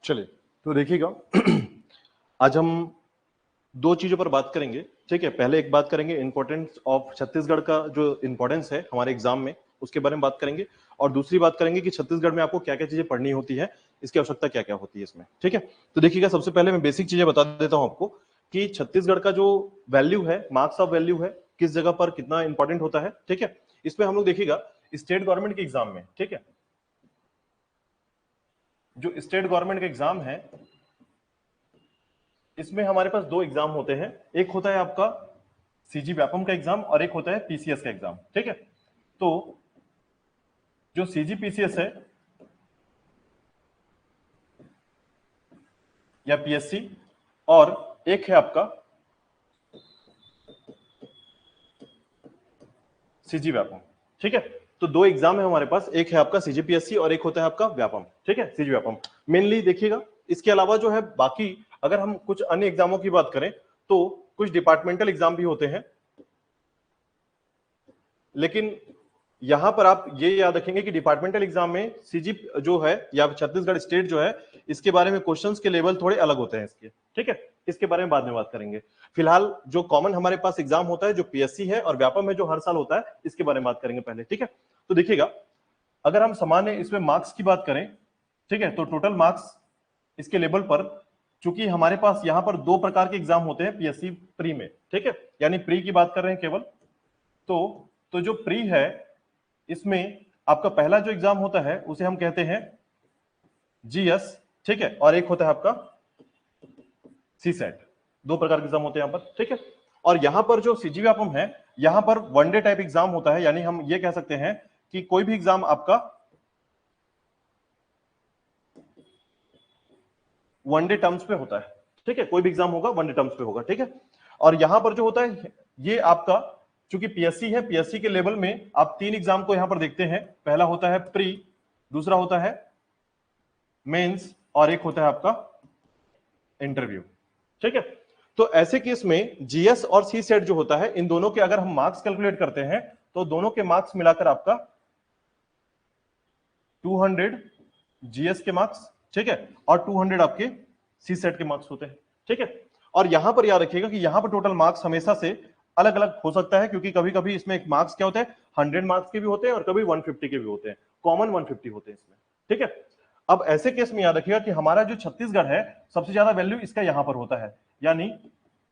चलिए तो देखिएगा आज हम दो चीजों पर बात करेंगे। ठीक है, पहले एक बात करेंगे इंपॉर्टेंस ऑफ छत्तीसगढ़ का जो इंपॉर्टेंस है हमारे एग्जाम में, उसके बारे में बात करेंगे। और दूसरी बात करेंगे कि छत्तीसगढ़ में आपको क्या क्या चीजें पढ़नी होती है, इसकी आवश्यकता क्या क्या होती है इसमें। ठीक है, तो देखिएगा सबसे पहले मैं बेसिक चीजें बता देता हूं आपको कि छत्तीसगढ़ का जो वैल्यू है, मार्क्स ऑफ वैल्यू है, किस जगह पर कितना इंपॉर्टेंट होता है। ठीक है, इसमें हम लोग देखिएगा स्टेट गवर्नमेंट के एग्जाम में, ठीक है, जो स्टेट गवर्नमेंट का एग्जाम है इसमें हमारे पास दो एग्जाम होते हैं। एक होता है आपका सीजी व्यापम का एग्जाम और एक होता है पीसीएस का एग्जाम। ठीक है, तो जो सीजी पीसीएस है या पीएससी, और एक है आपका सीजी व्यापम। ठीक है, तो दो एग्जाम है हमारे पास, एक है आपका सीजीपीएससी और एक होता है आपका व्यापम। ठीक है, सीजी व्यापम मेनली देखिएगा। इसके अलावा जो है बाकी अगर हम कुछ अन्य एग्जामों की बात करें तो कुछ डिपार्टमेंटल एग्जाम भी होते हैं, लेकिन यहां पर आप ये याद रखेंगे कि डिपार्टमेंटल एग्जाम में सीजी जो है या छत्तीसगढ़ स्टेट जो है, इसके बारे में क्वेश्चंस के लेवल थोड़े अलग होते हैं इसके। ठीक है, इसके बारे में बाद में बात करेंगे। फिलहाल जो कॉमन हमारे पास एग्जाम होता है जो पीएससी है और व्यापम है जो हर साल होता है, इसके बारे में बात करेंगे पहले। ठीक है, तो देखिएगा अगर हम सामान्य इसमें मार्क्स की बात करें, ठीक है, तो टोटल मार्क्स इसके लेवल पर, चूंकि हमारे पास यहां पर दो प्रकार के एग्जाम होते हैं पीएससी प्री में। ठीक है, यानी प्री की बात कर रहे हैं केवल, तो जो प्री है इसमें आपका पहला जो एग्जाम होता है उसे हम कहते हैं जीएस। ठीक है, और एक होता है आपका सीसेट। दो प्रकार के एग्जाम होते हैं यहां पर। ठीक है, और यहां पर जो सीजी व्यापम है, यहां पर वनडे टाइप एग्जाम होता है, यानी हम ये कह सकते हैं कि कोई भी एग्जाम आपका वनडे टर्म्स पे होता है। ठीक है, कोई भी एग्जाम होगा वनडे टर्म्स पे होगा। ठीक है, और यहां पर जो होता है ये आपका, चूंकि पीएससी है, पीएससी के लेवल में आप तीन एग्जाम को यहां पर देखते हैं। पहला होता है प्री, दूसरा होता है मेंस और एक होता है आपका इंटरव्यू। ठीक है, तो ऐसे केस में जीएस और सी सेट जो होता है, इन दोनों के अगर हम मार्क्स कैलकुलेट करते हैं तो दोनों के मार्क्स मिलाकर आपका 200 जीएस के मार्क्स, ठीक है, और 200 आपके सी सेट के मार्क्स होते हैं। ठीक है, और यहां पर याद रखिएगा कि यहां पर टोटल मार्क्स हमेशा से अलग अलग हो सकता है, क्योंकि कभी कभी इसमें एक मार्क्स क्या होते हैं 100 मार्क्स के भी होते हैं और कभी 150 के भी होते हैं। कॉमन 150 होते हैं इसमें। ठीक है, अब ऐसे केस में याद रखिएगा कि हमारा जो छत्तीसगढ़ है सबसे ज्यादा वैल्यू इसका यहां पर होता है, यानी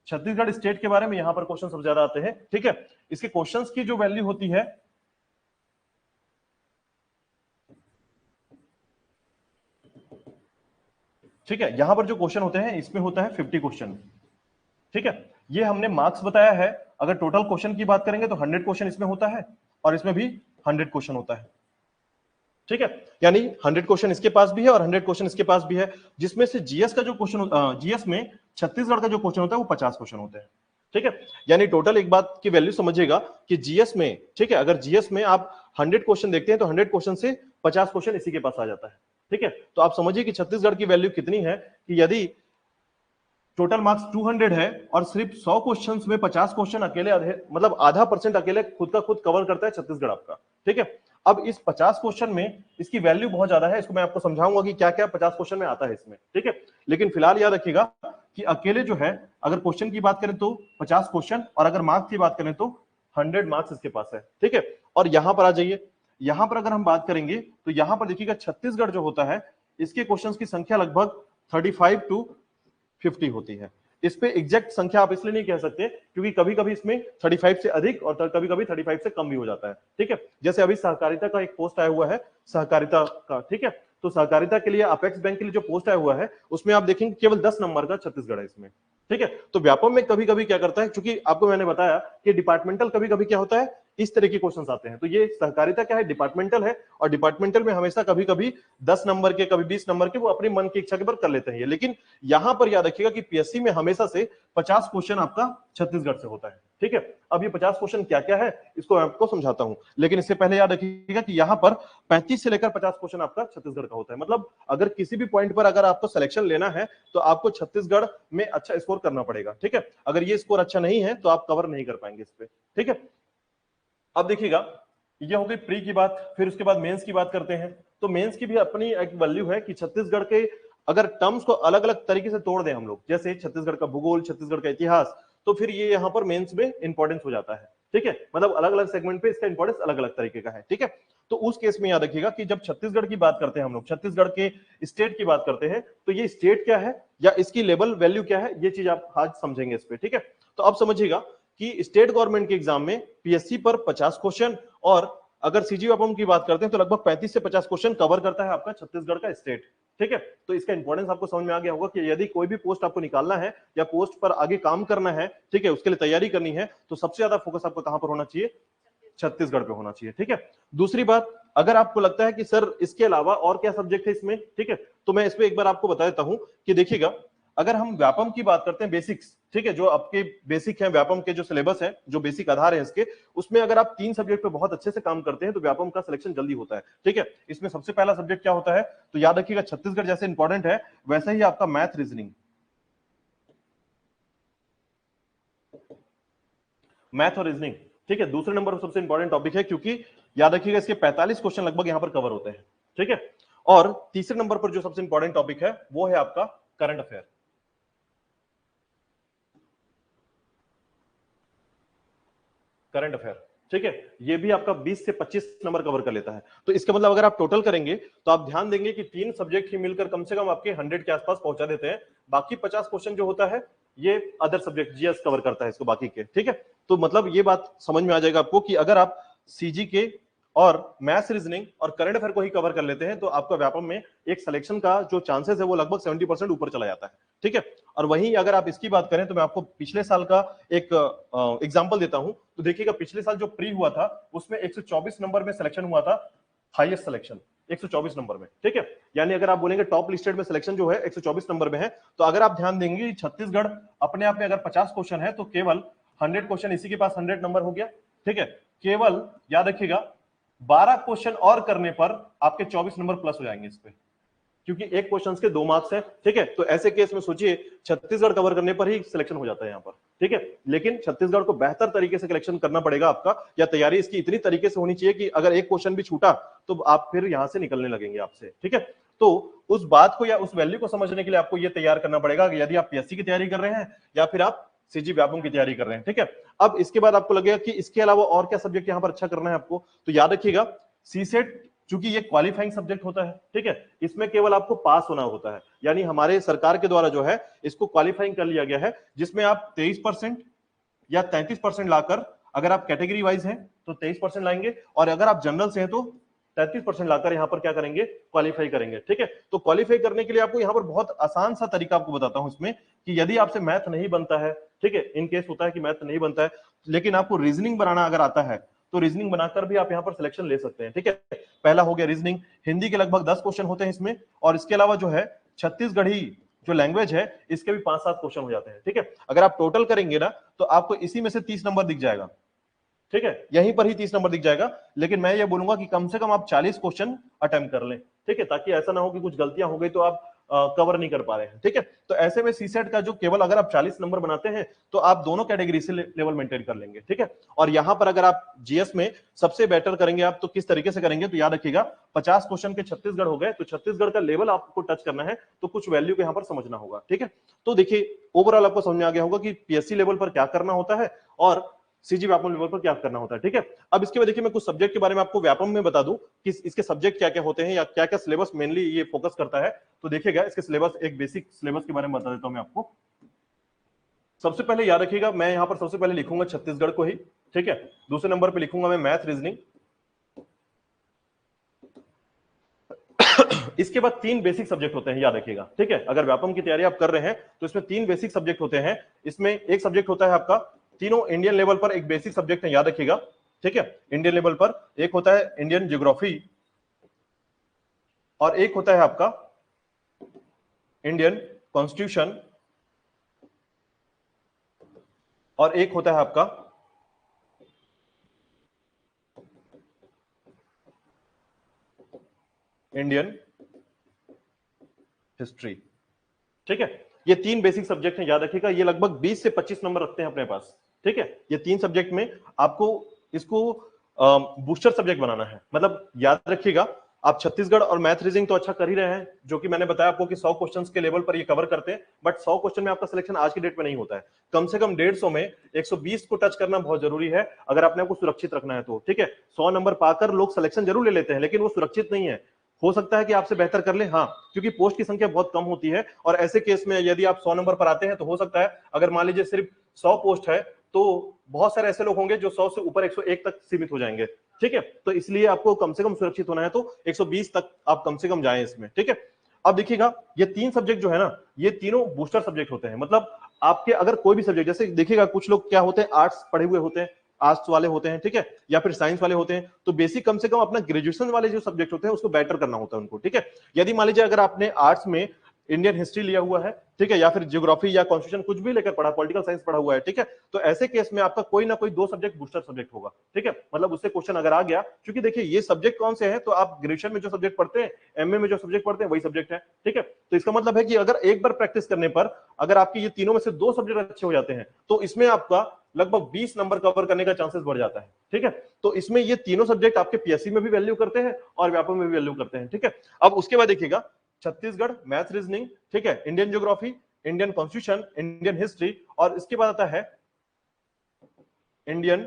छत्तीसगढ़ स्टेट के बारे में यहां पर क्वेश्चन सबसे ज्यादा आते हैं। ठीक है, इसके क्वेश्चंस की जो वैल्यू होती है, ठीक है, यहां पर जो क्वेश्चन होते हैं इसमें होता है 50 क्वेश्चन। ठीक है, ये हमने मार्क्स बताया है। अगर टोटल क्वेश्चन की बात करेंगे तो 100 क्वेश्चन इसमें होता है और इसमें भी 100 क्वेश्चन होता है। ठीक है, यानी 100 क्वेश्चन इसके पास भी है और 100 क्वेश्चन इसके पास भी है, जिसमें से जीएस का जो क्वेश्चन, जीएस में छत्तीसगढ़ का जो क्वेश्चन होता है वो 50 क्वेश्चन होते हैं। ठीक है, यानी टोटल एक बात की वैल्यू समझिएगा कि जीएस में, ठीक है, अगर जीएस में आप 100 क्वेश्चन देखते हैं तो 100 क्वेश्चन से 50 क्वेश्चन इसी के पास आ जाता है। ठीक है, तो आप समझिए कि छत्तीसगढ़ की वैल्यू कितनी है कि यदि टोटल मार्क्स 200 है और सिर्फ 100 क्वेश्चंस में 50 क्वेश्चन अकेले, मतलब आधा परसेंट अकेले खुद का खुद कवर करता है छत्तीसगढ़ आपका। ठीक है, अब इस 50 क्वेश्चन में इसकी वैल्यू बहुत ज्यादा है, इसको मैं आपको समझाऊंगा कि क्या क्या 50 क्वेश्चन में आता है इसमें। ठीक है, लेकिन फिलहाल याद रखिएगा कि अकेले जो है, अगर क्वेश्चन की बात करें तो 50 क्वेश्चन, और अगर मार्क्स की बात करें तो 100 मार्क्स इसके पास है। ठीक है, और यहां पर आ जाइए, यहां पर अगर हम बात करेंगे तो यहां पर देखिएगा छत्तीसगढ़ जो होता है इसके क्वेश्चंस की संख्या लगभग 35 टू 50 होती है। इस पे एग्जैक्ट संख्या आप इसलिए नहीं कह सकते क्योंकि कभी कभी इसमें 35 से अधिक और कभी कभी 35 से कम भी हो जाता है। ठीक है, जैसे अभी सहकारिता का एक पोस्ट आया हुआ है, सहकारिता का। ठीक है, तो सहकारिता के लिए अपेक्स बैंक के लिए जो पोस्ट आया हुआ है उसमें आप देखेंगे केवल 10 नंबर का छत्तीसगढ़ है इसमें। ठीक है, तो व्यापम में कभी कभी क्या करता है, क्योंकि आपको मैंने बताया कि डिपार्टमेंटल कभी कभी क्या होता है इस तरह के क्वेश्चंस आते हैं, तो ये सहकारिता क्या है, डिपार्टमेंटल है, और डिपार्टमेंटल में हमेशा कभी कभी 10 नंबर के, कभी 20 नंबर के, वो अपनी मन की इच्छा के पर कर लेते हैं ये। लेकिन यहां पर याद रखिएगा कि पीएससी में हमेशा से 50 क्वेश्चन आपका छत्तीसगढ़ से होता है। ठीक है, अब ये 50 क्वेश्चन क्या क्या है इसको मैं आपको समझाता हूं, लेकिन इससे पहले याद रखिएगा कि यहां पर 35 से लेकर 50 क्वेश्चन आपका छत्तीसगढ़ का होता है। मतलब अगर किसी भी पॉइंट पर अगर आपको सिलेक्शन लेना है तो आपको छत्तीसगढ़ में अच्छा स्कोर करना पड़ेगा। ठीक है, अगर ये स्कोर अच्छा नहीं है तो आप कवर नहीं कर पाएंगे इस पे। ठीक है, अब देखिएगा ये हो गई प्री की बात, फिर उसके बाद मेंस की बात करते हैं। तो मेंस की भी अपनी एक वैल्यू है कि छत्तीसगढ़ के अगर टर्म्स को अलग अलग तरीके से तोड़ दें हम लोग, जैसे छत्तीसगढ़ का भूगोल, छत्तीसगढ़ का इतिहास, तो फिर ये यहाँ पर मेंस में इंपॉर्टेंस हो जाता है। ठीक है, मतलब अलग अलग सेगमेंट पे इसका इंपॉर्टेंस अलग अलग तरीके का है। ठीक है, तो उस केस में याद रखिएगा कि जब छत्तीसगढ़ की बात करते हैं हम लोग, छत्तीसगढ़ के स्टेट की बात करते हैं, तो ये स्टेट क्या है या इसकी लेवल वैल्यू क्या है, ये चीज आप आज समझेंगे इस पे। ठीक है, तो अब समझिएगा कि स्टेट गवर्नमेंट के एग्जाम में पीएससी पर 50 क्वेश्चन, और अगर सीजी व्यापम की बात करते हैं तो लगभग 35 से 50 क्वेश्चन कवर करता है आपका छत्तीसगढ़ का स्टेट। ठीक है, तो इसका इंपॉर्टेंस आपको समझ में आ गया होगा कि यदि कोई भी पोस्ट आपको निकालना है या पोस्ट पर आगे काम करना है, ठीक है, उसके लिए तैयारी करनी है, तो सबसे ज्यादा फोकस आपको कहां पर होना चाहिए, छत्तीसगढ़ पे होना चाहिए। ठीक है, दूसरी बात, अगर आपको लगता है कि सर इसके अलावा और क्या सब्जेक्ट है इसमें, ठीक है, तो मैं इस पे एक बार आपको बता देता हूं कि देखिएगा, अगर हम व्यापम की बात करते हैं, बेसिक्स, ठीक है, जो आपके बेसिक है व्यापम के, जो सिलेबस है, जो बेसिक आधार है इसके, उसमें अगर आप 3 सब्जेक्ट पे बहुत अच्छे से काम करते हैं तो व्यापम का सिलेक्शन जल्दी होता है। ठीक है, इसमें सबसे पहला सब्जेक्ट क्या होता है, तो याद रखिएगा छत्तीसगढ़ जैसे इंपॉर्टेंट है वैसे ही आपका मैथ रीजनिंग, मैथ और रीजनिंग। ठीक है, दूसरे नंबर पर सबसे इंपॉर्टेंट टॉपिक है, क्योंकि याद रखिएगा इसके 45 क्वेश्चन लगभग यहां पर कवर होते हैं। ठीक है, और तीसरे नंबर पर जो सबसे इंपॉर्टेंट टॉपिक है वो है आपका करंट अफेयर। करंट अफेयर, ठीक है, ये भी आपका 20 से 25 नंबर कवर कर लेता है। तो इसका मतलब अगर आप टोटल करेंगे तो आप ध्यान देंगे कि 3 सब्जेक्ट ही मिलकर कम से कम आपके 100 के आसपास पहुंचा देते हैं। बाकी 50 क्वेश्चन जो होता है ये अदर सब्जेक्ट जीएस कवर करता है इसको बाकी के। ठीक है, तो मतलब ये बात समझ में आ जाएगा आपको कि अगर आप सीजी के और मैथ्स रीजनिंग और करंट अफेयर को ही कवर कर लेते हैं तो आपका व्यापम में एक सिलेक्शन का जो चांसेस है वो लगभग 70% ऊपर चला जाता है। ठीक है, और वहीं अगर आप इसकी बात करें तो मैं आपको पिछले साल का एक एग्जांपल देता हूं, तो देखिएगा पिछले साल जो प्री हुआ था उसमें 124 नंबर में सिलेक्शन हुआ था, हाईएस्ट सिलेक्शन 124 नंबर में। ठीक है, यानी अगर आप बोलेंगे टॉप लिस्टेड में सिलेक्शन जो है 124 नंबर में है, तो अगर आप ध्यान देंगे छत्तीसगढ़ अपने आप में अगर 50 क्वेश्चन है तो केवल 100 क्वेश्चन इसी के पास 100 नंबर हो गया। ठीक है, केवल याद रखिएगा 12 क्वेश्चन और करने पर आपके 24 नंबर प्लस हो जाएंगे इस पे, क्योंकि एक क्वेश्चन के 2 मार्क्स है। ठीक है, तो ऐसे केस में सोचिए छत्तीसगढ़ कवर करने पर ही सिलेक्शन हो जाता है यहाँ पर। ठीक है, लेकिन छत्तीसगढ़ को बेहतर तरीके से सिलेक्शन करना पड़ेगा आपका, या तैयारी इसकी इतनी तरीके से होनी चाहिए कि अगर एक क्वेश्चन भी छूटा तो आप फिर यहां से निकलने लगेंगे आपसे। ठीक है, तो उस बात को या उस वैल्यू को समझने के लिए आपको यह तैयार करना पड़ेगा कि यदि आप पीएससी की तैयारी कर रहे हैं या फिर आप सीजी व्यापम की तैयारी कर रहे हैं। ठीक है, अब इसके बाद आपको लगेगा कि इसके अलावा और क्या सब्जेक्ट यहां पर अच्छा करना है आपको, तो याद रखिएगा सीसेट चूंकि ये क्वालिफाइंग सब्जेक्ट होता है, ठीक है, इसमें केवल आपको पास होना होता है, यानी हमारे सरकार के द्वारा जो है इसको क्वालिफाइंग कर लिया गया है, जिसमें आप 23% या 33% लाकर, अगर आप कैटेगरी वाइज हैं तो 23% लाएंगे, और अगर आप जनरल से हैं तो 33% लाकर यहां पर क्या करेंगे, क्वालिफाई करेंगे। ठीक है, तो क्वालिफाई करने के लिए आपको यहां पर बहुत आसान सा तरीका आपको बताता हूं इसमें, कि यदि आपसे मैथ नहीं बनता है, ठीक है, इन केस होता है कि मैथ नहीं बनता है लेकिन आपको रीजनिंग बनाना अगर आता है तो रीजनिंग बनाकर भी आप यहां पर सिलेक्शन ले सकते हैं। ठीक है, पहला हो गया रीजनिंग, हिंदी के लगभग 10 क्वेश्चन होते हैं इसमें, और इसके अलावा जो है छत्तीसगढ़ी जो लैंग्वेज है इसके भी 5-7 क्वेश्चन हो जाते हैं। ठीक है, अगर आप टोटल करेंगे ना तो आपको इसी में से 30 नंबर दिख जाएगा। ठीक है, यहीं पर ही 30 नंबर दिख जाएगा, लेकिन मैं ये बोलूंगा कि कम से कम आप 40 क्वेश्चन अटेम्प्ट कर लें। ठीक है, ताकि ऐसा ना हो कि कुछ गलतियां हो गई तो आप कवर नहीं कर पा रहे हैं। ठीक है, तो ऐसे में सीसेट का जो केवल अगर आप 40 नंबर बनाते हैं तो आप दोनों कैटेगरी से लेवल मेंटेन कर लेंगे। ठीक है, और यहां पर अगर आप जीएस में सबसे बेटर करेंगे आप, तो किस तरीके से करेंगे, तो याद रखिएगा 50 क्वेश्चन के छत्तीसगढ़ हो गए, तो छत्तीसगढ़ का लेवल आपको टच करना है तो कुछ वैल्यू को यहां पर समझना होगा। ठीक है, तो देखिए ओवरऑल आपको समझ में आ गया होगा कि पीएससी लेवल पर क्या करना होता है और सीजी व्यापम लेवल पर क्या करना होता है। ठीक है, अब इसके बाद देखिए मैं कुछ सब्जेक्ट के बारे में आपको व्यापम में बता दूं कि इसके सब्जेक्ट क्या क्या होते हैं या क्या क्या सिलेबस मेनली ये फोकस करता है। तो देखिएगा इसके सिलेबस, एक बेसिक सिलेबस के बारे में बता देता हूं मैं आपको। सबसे पहले याद रखिएगा, मैं यहां पर सबसे पहले लिखूंगा छत्तीसगढ़ को ही। ठीक है, दूसरे नंबर पर लिखूंगा मैं मैथ रीजनिंग। इसके बाद 3 बेसिक सब्जेक्ट होते हैं, याद रखिएगा। ठीक है, अगर व्यापम की तैयारी आप कर रहे हैं तो इसमें 3 बेसिक सब्जेक्ट होते हैं। इसमें एक सब्जेक्ट होता है आपका, तीनों इंडियन लेवल पर एक बेसिक सब्जेक्ट है, याद रखिएगा। ठीक है, इंडियन लेवल पर एक होता है इंडियन ज्योग्राफी, और एक होता है आपका इंडियन कॉन्स्टिट्यूशन, और एक होता है आपका इंडियन हिस्ट्री। ठीक है, ये 3 बेसिक सब्जेक्ट हैं, याद रखिएगा। ये लगभग 20 से 25 नंबर रखते हैं अपने पास। ठीक है, ये 3 सब्जेक्ट में आपको इसको बूस्टर सब्जेक्ट बनाना है। मतलब याद रखिएगा आप छत्तीसगढ़ और मैथ रीजनिंग तो अच्छा कर ही रहे हैं, जो कि मैंने बताया आपको कि 100 क्वेश्चंस के लेवल पर ये कवर करते हैं, बट 100 क्वेश्चन में आपका सिलेक्शन आज की डेट में नहीं होता है। कम से कम 150 में 120 को टच करना बहुत जरूरी है अगर आपने आपको सुरक्षित रखना है तो। ठीक है, 100 नंबर पाकर लोग सिलेक्शन जरूर ले लेते हैं, लेकिन वो सुरक्षित नहीं है। हो सकता है कि आपसे बेहतर कर ले, हाँ, क्योंकि पोस्ट की संख्या बहुत कम होती है, और ऐसे केस में यदि आप 100 नंबर पर आते हैं तो हो सकता है अगर मान लीजिए सिर्फ 100 पोस्ट है तो बहुत सारे ऐसे लोग होंगे जो 100 से ऊपर 101 तक सीमित हो जाएंगे। ठीक है, तो इसलिए आपको कम से कम सुरक्षित होना है तो 120 तक आप कम से कम जाएं इसमें। ठीक है, अब देखिएगा ये 3 सब्जेक्ट जो है ना, ये तीनों बूस्टर सब्जेक्ट होते हैं। मतलब आपके अगर कोई भी सब्जेक्ट, जैसे देखिएगा कुछ लोग क्या होते हैं, आर्ट्स पढ़े हुए होते हैं, आर्ट्स वाले होते हैं, ठीक है, या फिर साइंस वाले होते हैं, तो बेसिक कम से कम अपना ग्रेजुएशन वाले जो सब्जेक्ट होते हैं उसको बेटर करना होता है उनको। ठीक है, यदि मान लीजिए अगर आपने आर्ट्स में इंडियन हिस्ट्री लिया हुआ है, ठीक है, या फिर ज्योग्राफी या कॉन्स्टिट्यूशन कुछ भी लेकर पढ़ा, पॉलिटिकल साइंस पढ़ा हुआ है, ठीक है, तो ऐसे केस में आपका कोई ना कोई 2 सब्जेक्ट बूस्टर सब्जेक्ट होगा। ठीक है, मतलब उससे क्वेश्चन अगर आ गया, क्योंकि देखिए ये सब्जेक्ट कौन से हैं, तो आप ग्रेजुएशन में जो सब्जेक्ट पढ़ते हैं, एमए में जो सब्जेक्ट पढ़ते हैं वही सब्जेक्ट है। ठीक है, तो इसका मतलब है कि अगर एक बार प्रैक्टिस करने पर अगर आपके ये तीनों में से 2 सब्जेक्ट अच्छे हो जाते हैं तो इसमें आपका लगभग 20 नंबर कवर करने का चांसेस बढ़ जाता है। ठीक है, तो इसमें ये तीनों सब्जेक्ट आपके पीएससी में भी वैल्यू करते हैं और व्यापक में भी वैल्यू करते हैं। ठीक है, अब उसके बाद देखिएगा छत्तीसगढ़ मैथ रीजनिंग, ठीक है, Indian geography, Indian constitution, Indian history, और इसके बाद आता है इंडियन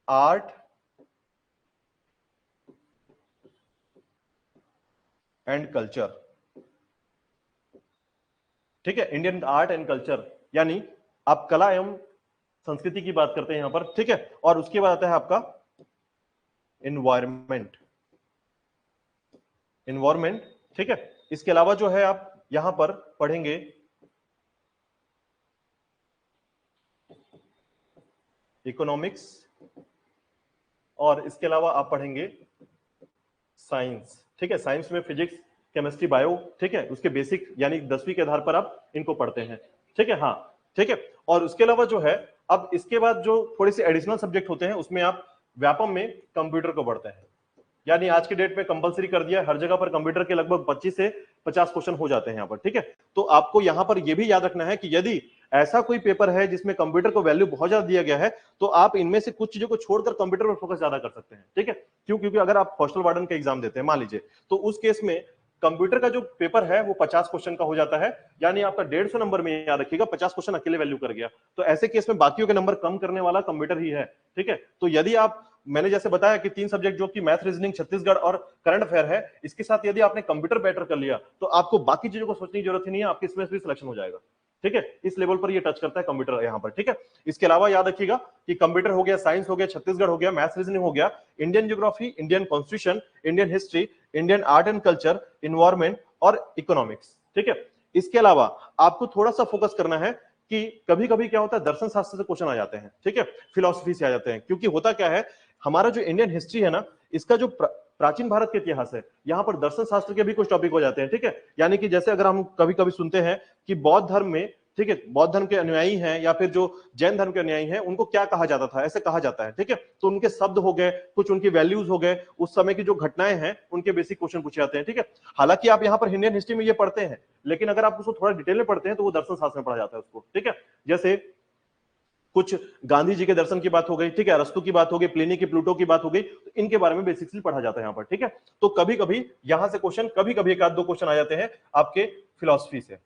आर्ट एंड कल्चर। ठीक है, इंडियन आर्ट एंड कल्चर यानी आप कला एवं संस्कृति की बात करते हैं यहां पर। ठीक है, और उसके बाद आता है आपका इन्वायरमेंट। इन्वायरमेंट, ठीक है, इसके अलावा जो है आप यहां पर पढ़ेंगे इकोनॉमिक्स, और इसके अलावा आप पढ़ेंगे साइंस। ठीक है, साइंस में फिजिक्स, केमिस्ट्री, बायो, ठीक है, उसके बेसिक यानी 10वीं के आधार पर आप इनको पढ़ते हैं। ठीक है, हाँ, ठीक है, और उसके अलावा जो है अब इसके बाद जो थोड़े से एडिशनल सब्जेक्ट होते हैं उसमें आप व्यापम में कंप्यूटर को पढ़ते हैं। यानी आज के डेट में कंपलसरी कर दिया है हर जगह पर, कंप्यूटर के लगभग 25 से 50 क्वेश्चन हो जाते हैं यहाँ पर। ठीक है, तो आपको यहाँ पर यह भी याद रखना है कि यदि ऐसा कोई पेपर है जिसमें कंप्यूटर को वैल्यू बहुत ज्यादा दिया गया है तो आप इनमें से कुछ चीजों को छोड़कर कंप्यूटर पर फोकस ज्यादा कर सकते हैं। ठीक है, क्यों? क्योंकि अगर आप हॉस्टल वार्डन का एग्जाम देते हैं मान लीजिए, तो उस केस में कंप्यूटर का जो पेपर है वो 50 क्वेश्चन का हो जाता है, यानी आपका 150 नंबर में, याद रखिएगा, 50 क्वेश्चन अकेले वैल्यू कर गया। तो ऐसे केस में बाकियों के नंबर कम करने वाला कंप्यूटर ही है। ठीक है, तो यदि आप, मैंने जैसे बताया कि 3 सब्जेक्ट जो कि मैथ, रीजनिंग, छत्तीसगढ़ और करंट अफेयर है, इसके साथ यदि आपने कंप्यूटर बेटर कर लिया तो आपको बाकी चीजों को सोचने की जरूरत ही नहीं है, आपके इसमें भी सिलेक्शन हो जाएगा। ठीक है, इस लेवल पर ये टच करता है कंप्यूटर यहाँ पर। ठीक है, इसके अलावा याद रखिएगा कि कंप्यूटर हो गया, साइंस हो गया, छत्तीसगढ़ हो गया, मैथ रीजनिंग हो गया, Indian geography, Indian constitution, Indian history, Indian art and culture, environment और इकोनॉमिक्स। ठीक है, इसके अलावा आपको थोड़ा सा फोकस करना है कि कभी कभी क्या होता है, दर्शन शास्त्र से क्वेश्चन आ जाते हैं। ठीक है, फिलॉसफी से आ जाते हैं, क्योंकि होता क्या है, हमारा जो इंडियन हिस्ट्री है ना, इसका जो प्राचीन भारत के इतिहास है, यहां पर दर्शन शास्त्र के भी कुछ टॉपिक हो जाते हैं। ठीक है, यानी कि जैसे अगर हम कभी कभी सुनते हैं कि बौद्ध धर्म में, ठीक है, बौद्ध धर्म के अनुयायी हैं या फिर जो जैन धर्म के अनुयायी हैं, उनको क्या कहा जाता था, ऐसे कहा जाता है। ठीक है, तो उनके शब्द हो गए, कुछ उनकी वैल्यूज हो गए, उस समय की जो घटनाएं हैं उनके बेसिक क्वेश्चन पूछे जाते हैं। ठीक है, हालांकि आप यहाँ पर इंडियन हिस्ट्री में ये पढ़ते हैं, लेकिन अगर आप उसको थोड़ा डिटेल में पढ़ते हैं तो वो दर्शन शास्त्र में पढ़ा जाता है उसको। ठीक है, जैसे कुछ गांधी जी के दर्शन की बात हो गई, ठीक है, अरस्तु की बात हो गई, प्लिनी की, प्लूटो की बात हो गई, तो इनके बारे में बेसिकली पढ़ा जाता है यहाँ पर। ठीक है, तो कभी कभी यहां से क्वेश्चन, कभी कभी एक आध दो क्वेश्चन आ जाते हैं आपके फिलॉसफी से।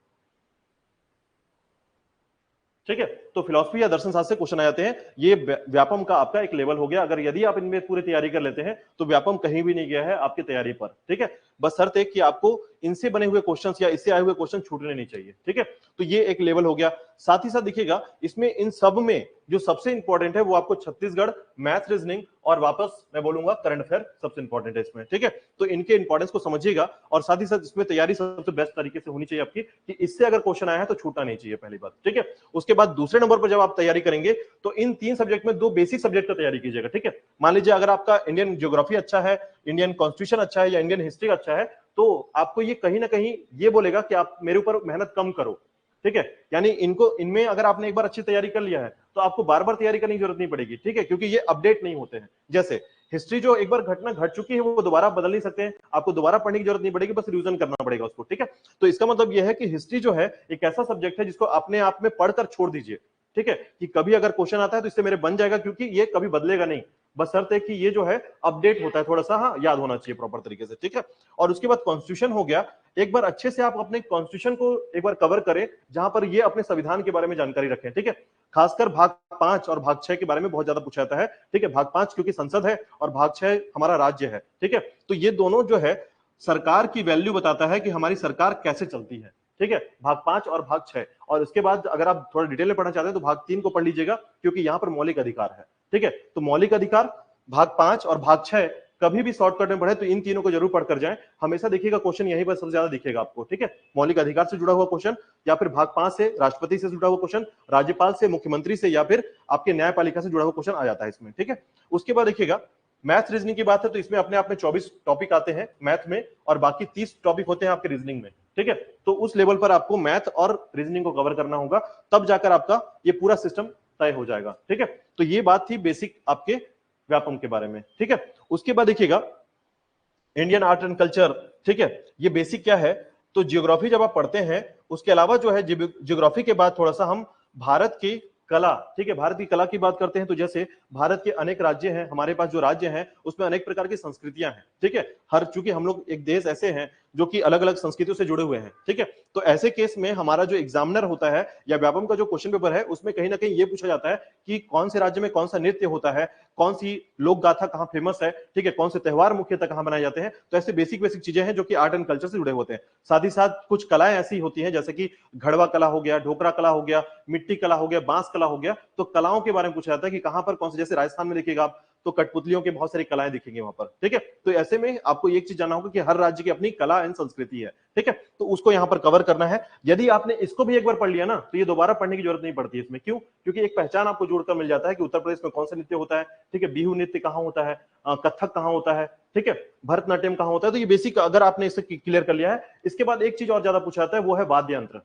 ठीक है, तो फिलॉसफी या दर्शन शास्त्र से क्वेश्चन आ जाते हैं। ये व्यापम का आपका एक लेवल हो गया। अगर यदि आप इनमें पूरी तैयारी कर लेते हैं तो व्यापम कहीं भी नहीं गया है आपकी तैयारी पर। ठीक है, बस शर्त है कि आपको इनसे बने हुए क्वेश्चंस या इससे आए हुए क्वेश्चन छूटने नहीं चाहिए। ठीक है, तो ये एक लेवल हो गया। साथ ही साथ देखिएगा इसमें इन सब में जो सबसे इंपॉर्टेंट है वो आपको छत्तीसगढ़, मैथ, रीजनिंग और वापस मैं बोलूंगा करंट अफेयर सबसे इंपॉर्टेंट है इसमें। ठीक है, तो इनके इंपॉर्टेंस को समझिएगा, और साथ ही साथ इसमें तैयारी सबसे बेस्ट तरीके से होनी चाहिए आपकी, कि इससे अगर क्वेश्चन आया है तो छूटना नहीं चाहिए, पहली बात। ठीक है, उसके बाद दूसरे नंबर पर जब आप तैयारी करेंगे तो इन 3 सब्जेक्ट में 2 बेसिक सब्जेक्ट का तैयारी कीजिएगा। ठीक है, मान लीजिए अगर आपका इंडियन ज्योग्राफी अच्छा है, इंडियन कॉन्स्टिट्यूशन अच्छा है या इंडियन हिस्ट्री अच्छा है, तो आपको ये कहीं ना कहीं ये बोलेगा कि आप मेरे ऊपर मेहनत कम करो। ठीक है, यानी इनमें अगर आपने एक बार अच्छी तैयारी कर लिया है तो आपको बार बार तैयारी करने की जरूरत नहीं पड़ेगी। ठीक है, क्योंकि ये अपडेट नहीं होते हैं। जैसे हिस्ट्री जो एक बार घटना घट चुकी है वो दोबारा बदल नहीं सकते हैं, आपको दोबारा पढ़ने की जरूरत नहीं पड़ेगी, बस रिवीजन करना पड़ेगा उसको। ठीक है, तो इसका मतलब यह है कि हिस्ट्री जो है एक ऐसा सब्जेक्ट है जिसको अपने आप में पढ़कर छोड़ दीजिए। ठीक है, कि कभी अगर क्वेश्चन आता है तो इससे मेरे बन जाएगा, क्योंकि ये कभी बदलेगा नहीं। बशर्ते कि ये जो है अपडेट होता है थोड़ा सा, हाँ याद होना चाहिए प्रॉपर तरीके से, ठीक है। और उसके बाद कॉन्स्टिट्यूशन हो गया, एक बार अच्छे से आप अपने कॉन्स्टिट्यूशन को एक बार कवर करें, जहां पर ये अपने संविधान के बारे में जानकारी रखें, ठीक है। खासकर भाग 5 और भाग 6 के बारे में बहुत ज्यादा पूछा जाता है, ठीक है। भाग 5 क्योंकि संसद है और भाग 6 हमारा राज्य है, ठीक है। तो ये दोनों जो है सरकार की वैल्यू बताता है कि हमारी सरकार कैसे चलती है, ठीक है, भाग 5 और भाग 6। और उसके बाद अगर आप थोड़ा डिटेल में पढ़ना चाहते हैं तो भाग 3 को पढ़ लीजिएगा, क्योंकि यहां पर मौलिक अधिकार है, ठीक है। तो मौलिक अधिकार, भाग 5 और भाग 6 कभी भी शॉर्टकट में पढ़े तो इन तीनों को जरूर पढ़कर जाएं। हमेशा देखिएगा क्वेश्चन यहीं पर सबसे ज्यादा दिखेगा आपको, ठीक है। मौलिक अधिकार से जुड़ा हुआ क्वेश्चन, या फिर भाग 5 से राष्ट्रपति से जुड़ा हुआ क्वेश्चन, राज्यपाल से, मुख्यमंत्री से, या फिर आपके न्यायपालिका से जुड़ा हुआ क्वेश्चन आ जाता है इसमें, ठीक है। उसके बाद देखिएगा मैथ रीजनिंग की बात है तो इसमें अपने आप में 24 टॉपिक आते हैं मैथ में, और बाकी 30 टॉपिक होते हैं आपके रीजनिंग में, ठीक है। तो उस लेवल पर आपको मैथ और रीजनिंग को कवर करना होगा, तब जाकर आपका ये पूरा सिस्टम तय हो जाएगा, ठीक है। तो ये बात थी बेसिक आपके व्यापम के बारे में, ठीक है। उसके बाद देखिएगा इंडियन आर्ट एंड कल्चर, ठीक है। ये बेसिक क्या है, तो जियोग्राफी जब आप पढ़ते हैं, उसके अलावा जो है जियोग्राफी के बाद थोड़ा सा हम भारत की कला, ठीक है, भारत की कला की बात करते हैं। तो जैसे भारत के अनेक राज्य हैं, हमारे पास जो राज्य हैं उसमें अनेक प्रकार की संस्कृतियां हैं, ठीक है। हर चूंकि हम लोग एक देश ऐसे हैं जो कि अलग अलग संस्कृतियों से जुड़े हुए हैं, ठीक है। तो ऐसे केस में हमारा जो एग्जामिनर होता है या व्यापम का जो क्वेश्चन पेपर है, उसमें कहीं ना कहीं ये पूछा जाता है कि कौन से राज्य में कौन सा नृत्य होता है, कौन सी लोक गाथा कहाँ फेमस है, ठीक है, कौन से त्योहार मुख्यतः कहाँ मनाए जाते हैं। तो ऐसे बेसिक बेसिक चीजें हैं जो कि आर्ट एंड कल्चर से जुड़े होते हैं। साथ ही साथ कुछ कलाएं ऐसी होती हैं जैसे कि घड़वा कला हो गया, ढोकरा कला हो गया, मिट्टी कला हो गया, बांस कला हो गया। तो कलाओं के बारे में पूछा जाता है कि कहां पर कौन से, जैसे राजस्थान में देखिएगा आप तो कठपुतलियों के बहुत सारी कलाएं दिखेंगी वहां पर, ठीक है। तो ऐसे में आपको एक चीज जानना होगा कि हर राज्य की अपनी कला एंड संस्कृति है, ठीक है। तो उसको यहां पर कवर करना है। यदि आपने इसको भी एक बार पढ़ लिया ना, तो ये दोबारा पढ़ने की जरूरत नहीं पड़ती इसमें। क्यों? क्योंकि एक पहचान आपको जोड़कर मिल जाता है कि उत्तर प्रदेश में कौन सा नृत्य होता है, ठीक है, बिहू नृत्य कहाँ होता है, कथक कहाँ होता है, ठीक है, भरतनाट्यम कहाँ होता है। तो ये बेसिक अगर आपने इसे क्लियर कर लिया है। इसके बाद एक चीज और ज्यादा पूछा जाता है, वो है वाद्य यंत्र,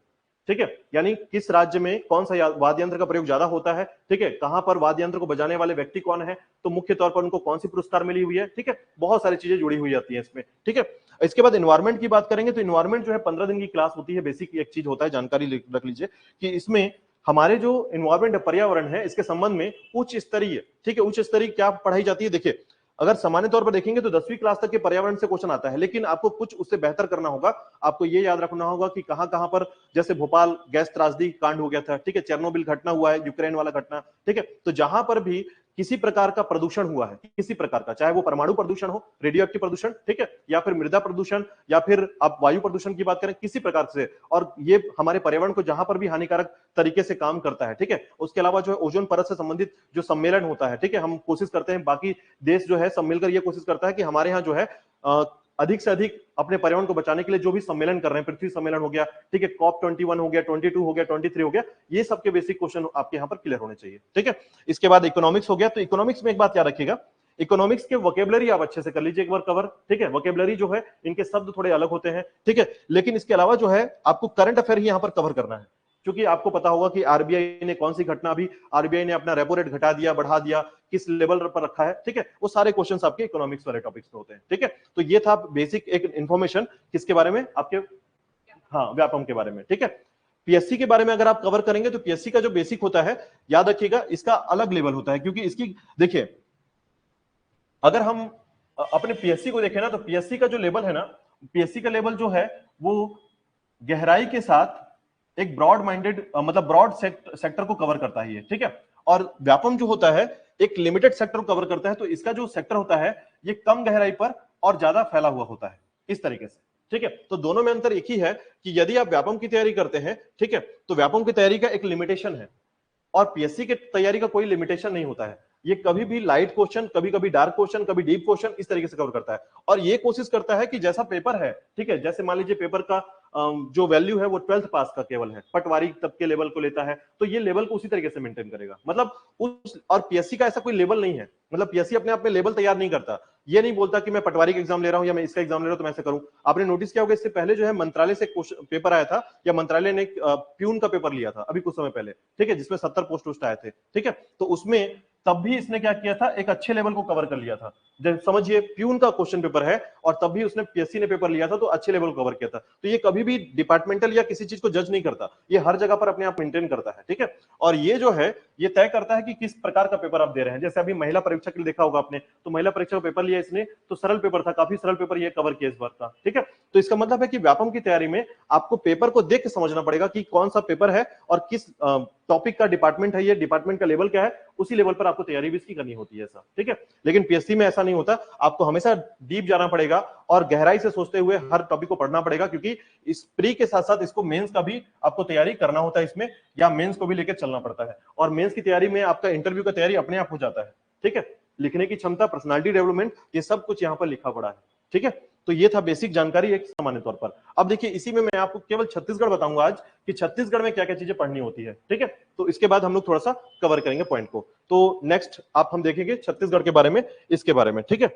ठीक है। यानी किस राज्य में कौन सा वाद्य यंत्र का प्रयोग ज्यादा होता है, ठीक है, कहां पर वाद्य यंत्र को बजाने वाले व्यक्ति कौन है, तो मुख्य तौर पर उनको कौन सी पुरस्कार मिली हुई है, ठीक है। बहुत सारी चीजें जुड़ी हुई जाती है इसमें, ठीक है। इसके बाद एनवायरमेंट की बात करेंगे तो एनवायरमेंट जो है 15 दिन की क्लास होती है। बेसिक एक चीज होता है, जानकारी रख लीजिए कि इसमें हमारे जो एनवायरमेंट पर्यावरण है, इसके संबंध में उच्च स्तरीय, ठीक है, उच्च स्तरीय क्या पढ़ाई जाती है। देखिए अगर सामान्य तौर पर देखेंगे तो 10वीं क्लास तक के पर्यावरण से क्वेश्चन आता है, लेकिन आपको कुछ उससे बेहतर करना होगा। आपको ये याद रखना होगा कि कहां कहां पर, जैसे भोपाल गैस त्रासदी कांड हो गया था, ठीक है, चेरनोबिल घटना हुआ है, यूक्रेन वाला घटना, ठीक है। तो जहां पर भी किसी प्रकार का प्रदूषण हुआ है, किसी प्रकार का, चाहे वो परमाणु प्रदूषण हो, रेडियो एक्टिव प्रदूषण, ठीक है, या फिर मृदा प्रदूषण, या फिर आप वायु प्रदूषण की बात करें, किसी प्रकार से, और ये हमारे पर्यावरण को जहां पर भी हानिकारक तरीके से काम करता है, ठीक है। उसके अलावा जो है ओजोन परत से संबंधित जो सम्मेलन होता है, ठीक है, हम कोशिश करते हैं, बाकी देश जो है सब मिलकर ये कोशिश करता है कि हमारे यहाँ जो है अधिक से अधिक अपने पर्यावरण को बचाने के लिए जो भी सम्मेलन कर रहे हैं, पृथ्वी सम्मेलन हो गया, ठीक है, COP21 हो गया, 22 हो गया, 23 हो गया, ये सबके बेसिक क्वेश्चन आपके यहाँ पर क्लियर होने चाहिए, ठीक है। इसके बाद इकोनॉमिक्स हो गया। तो इकोनॉमिक्स में एक बात याद रखिएगा, इकोनॉमिक्स के वोकेबलरी आप अच्छे से कर लीजिए एक बार कवर, ठीक है। वोकेबलरी जो है, इनके शब्द थोड़े अलग होते हैं, ठीक है, लेकिन इसके अलावा जो है आपको करंट अफेयर ही यहाँ पर कवर करना है। क्योंकि आपको पता होगा कि आरबीआई ने कौन सी घटना, अभी आरबीआई ने अपना रेपो रेट घटा दिया, बढ़ा दिया, किस लेवल पर रखा है, ठीक है, वो सारे क्वेश्चंस आपके इकोनॉमिक्स वाले टॉपिक्स में होते हैं, ठीक है। तो ये था बेसिक एक इंफॉर्मेशन किसके बारे में, आपके, हाँ, व्यापम के बारे में, ठीक है। पीएससी के बारे में अगर आप कवर करेंगे तो पीएससी का जो बेसिक होता है, याद रखिएगा इसका अलग लेवल होता है। क्योंकि इसकी देखिए, अगर हम अपने पीएससी को देखें ना, तो पीएससी का जो लेवल है ना, पीएससी का लेवल जो है वो गहराई के साथ एक ब्रॉड माइंडेड, मतलब ब्रॉड सेक्टर को कवर करता है ये, ठीक है। और व्यापम जो होता है एक लिमिटेड सेक्टर को कवर करता है। तो इसका जो सेक्टर होता है ये कम गहराई पर और ज्यादा फैला हुआ होता है, इस तरीके से, ठीक है। तो दोनों में अंतर एक ही है कि यदि आप व्यापम की तैयारी करते हैं, ठीक है, तो व्यापम की तैयारी का एक लिमिटेशन है, और पीएससी की तैयारी का कोई लिमिटेशन नहीं होता है। ये कभी भी लाइट क्वेश्चन, कभी कभी डार्क क्वेश्चन, कभी डीप क्वेश्चन, इस तरीके से कवर करता है। और ये कोशिश करता है कि जैसा पेपर है, ठीक है, जैसे मान लीजिए पेपर का जो वैल्यू है वो 12th पास का केवल है, पटवारी तब के लेवल को लेता है, तो ये लेवल को उसी तरीके से मेंटेन करेगा। मतलब उस, और पीएससी का ऐसा कोई लेवल नहीं है, मतलब पीएससी अपने आप में लेवल तैयार नहीं करता। ये नहीं बोलता कि मैं पटवारी का एग्जाम ले रहा हूं या मैं इसका एग्जाम ले रहा हूं तो मैं ऐसा करूं। आपने नोटिस किया होगा इससे पहले जो है मंत्रालय से पेपर आया था, या मंत्रालय ने प्यून का पेपर लिया था अभी कुछ समय पहले, ठीक है, जिसमें 70 पोस्ट आए थे, ठीक है। तो उसमें तब भी इसने क्या किया था, एक अच्छे लेवल को कवर कर लिया था। जब समझिए प्यून का क्वेश्चन पेपर है और तब भी उसने पीएससी ने पेपर लिया था तो अच्छे लेवल को कवर किया था। तो ये कभी भी डिपार्टमेंटल या किसी चीज को जज नहीं करता, ये हर जगह पर अपने आप मेंटेन करता है, ठीक है। और ये जो है ये तय करता है कि किस प्रकार का पेपर आप दे रहे हैं। जैसे अभी महिला परीक्षा के लिए देखा होगा आपने, तो महिला परीक्षा का पेपर लिया इसने, तो सरल पेपर था, काफी सरल पेपर ये कवर किया इस बार का, ठीक है। तो इसका मतलब है कि व्यापम की तैयारी में आपको पेपर को देख के समझना पड़ेगा कि कौन सा पेपर है और किस टॉपिक का डिपार्टमेंट है, ये डिपार्टमेंट का लेवल क्या है, उसी लेवल पर आपको तैयारी भी इसकी करनी होती है, ऐसा, ठीक है। लेकिन पीएससी में ऐसा नहीं होता, आपको हमेशा डीप जाना पड़ेगा और गहराई से सोचते हुए हर टॉपिक को पढ़ना पड़ेगा, क्योंकि इस प्री के साथ साथ इसको मेंस का भी आपको तैयारी करना होता है इसमें, या मेंस को भी लेकर चलना पड़ता है। और मेंस की तैयारी में आपका इंटरव्यू का तैयारी अपने आप हो जाता है, ठीक है। लिखने की क्षमता, पर्सनालिटी डेवलपमेंट, ये सब कुछ यहाँ पर लिखा पड़ा है, ठीक है। तो ये था बेसिक जानकारी एक सामान्य तौर पर। अब देखिए इसी में मैं आपको केवल छत्तीसगढ़ बताऊंगा आज कि छत्तीसगढ़ में क्या क्या चीजें पढ़नी होती है, ठीक है। तो इसके बाद हम लोग थोड़ा सा कवर करेंगे पॉइंट को। तो नेक्स्ट आप हम देखेंगे छत्तीसगढ़ के बारे में, इसके बारे में, ठीक है।